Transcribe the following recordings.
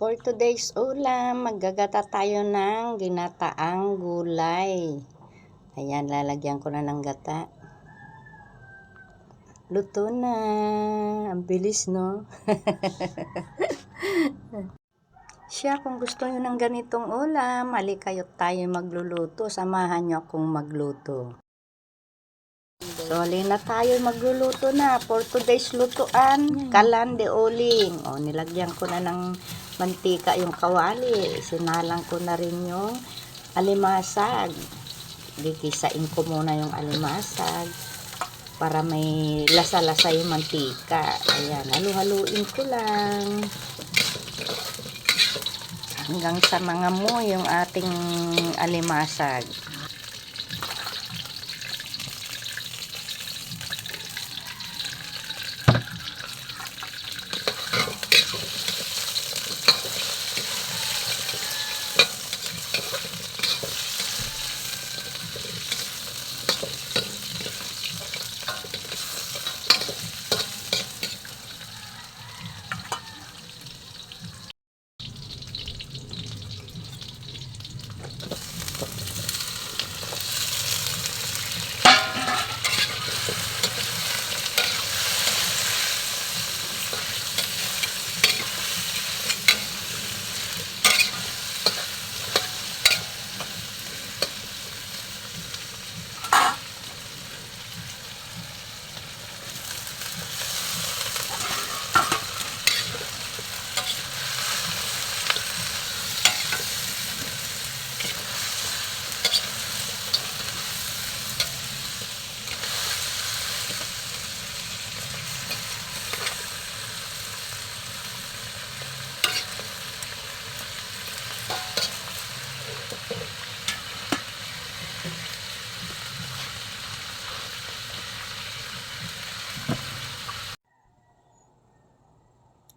For today's ulam, maggagata tayo ng ginataang gulay. Ayan, lalagyan ko na ng gata. Luto na. Ang bilis, no? Siya, kung gusto nyo ng ganitong ulam, hali kayo tayo magluluto. Samahan nyo akong magluto. So, hali na tayo magluluto na. For today's lutuan, kalan de uling. O, nilagyan ko na ng mantika yung kawali. Sinalang ko na rin yung alimasag. Gigisain ko muna yung alimasag para may lasa-lasa yung mantika. Ayan, halu-haluin ko lang hanggang sa mangamoy yung ating alimasag.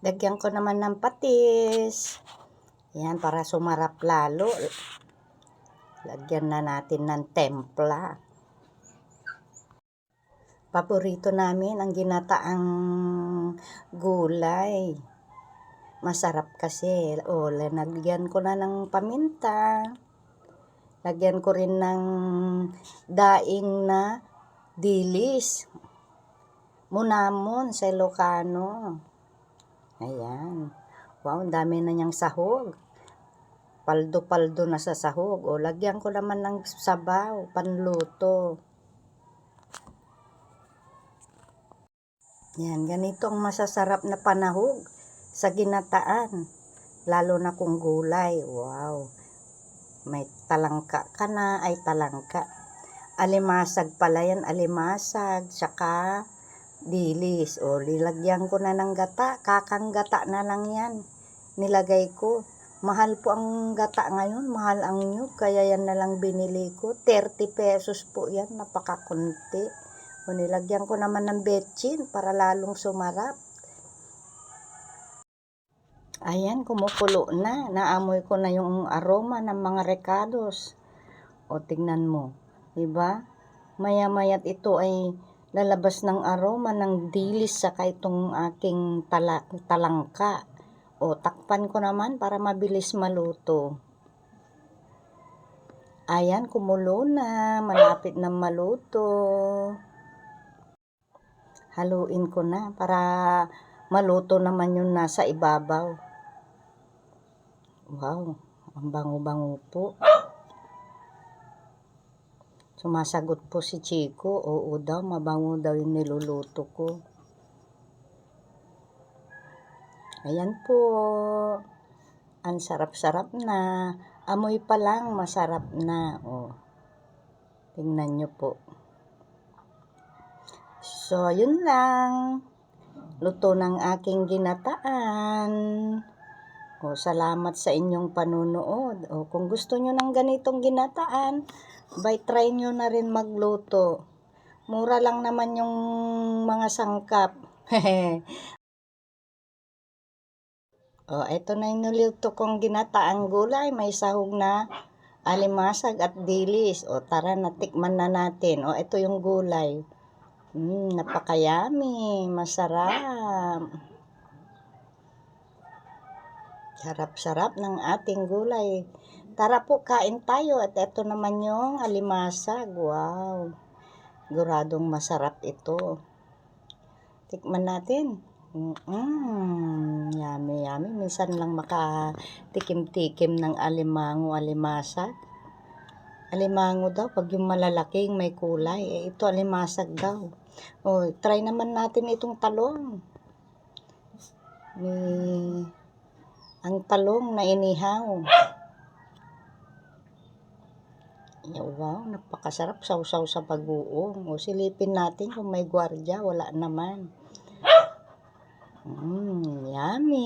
Lagyan ko naman ng patis. Yan, para sumarap lalo. Lagyan na natin ng templa. Paborito namin ang ginataang gulay. Masarap kasi. O, lagyan ko na ng paminta. Lagyan ko rin ng daing na dilis. Munamon sa Ilocano. Ayan. Wow, ang dami na niyang sahog. Paldo-paldo na sa sahog. O, lagyan ko naman ng sabaw, panluto. Yan, ganito ang masasarap na panahog sa ginataan. Lalo na kung gulay. Wow. May talangka ka na, ay talangka. Alimasag pala yan, alimasag. Tsaka dilis. O, nilagyan ko na ng gata. Kakang gata na lang yan. Nilagay ko. Mahal po ang gata ngayon. Mahal ang nyug. Kaya yan na lang binili ko. 30 pesos po yan. Napakakunti. O, nilagyan ko naman ng betchin para lalong sumarap. Ayan, kumukulo na. Naamoy ko na yung aroma ng mga recados. O, tingnan mo. Diba? Maya-mayat ito ay lalabas ng aroma ng dilis saka itong aking talangka. O, takpan ko naman para mabilis maluto. Ayan, kumulo na. Malapit na maluto. Haluin ko na para maluto naman yung nasa ibabaw. Wow, ang bango-bango po. Sumasagot po si Chico, oo daw, mabango daw yung niluluto ko. Ayan po, ang sarap-sarap na. Amoy pa lang, masarap na. O, tingnan nyo po. So, yun lang. Luto ng aking ginataan. O, salamat sa inyong panunood. O, kung gusto nyo ng ganitong ginataan, try nyo na rin magluto. Mura lang naman yung mga sangkap. O, ito na yung niluto kong ginataang gulay. May sahog na alimasag at dilis. O, tara na, tikman na natin. O, ito yung gulay. Napakayami. Masarap. Sarap-sarap ng ating gulay. Tara po, kain tayo. At ito naman yung alimasag. Wow. Guradong masarap ito. Tikman natin. Yummy, yummy. Minsan lang makatikim-tikim ng alimango-alimasag. Alimango daw, pag yung malalaking may kulay. Ito alimasag daw. Try naman natin itong talong. Ang talong na inihaw. Wow, napakasarap. Sausaw sa bagoong. Silipin natin kung may gwardiya. Wala naman. Yummy.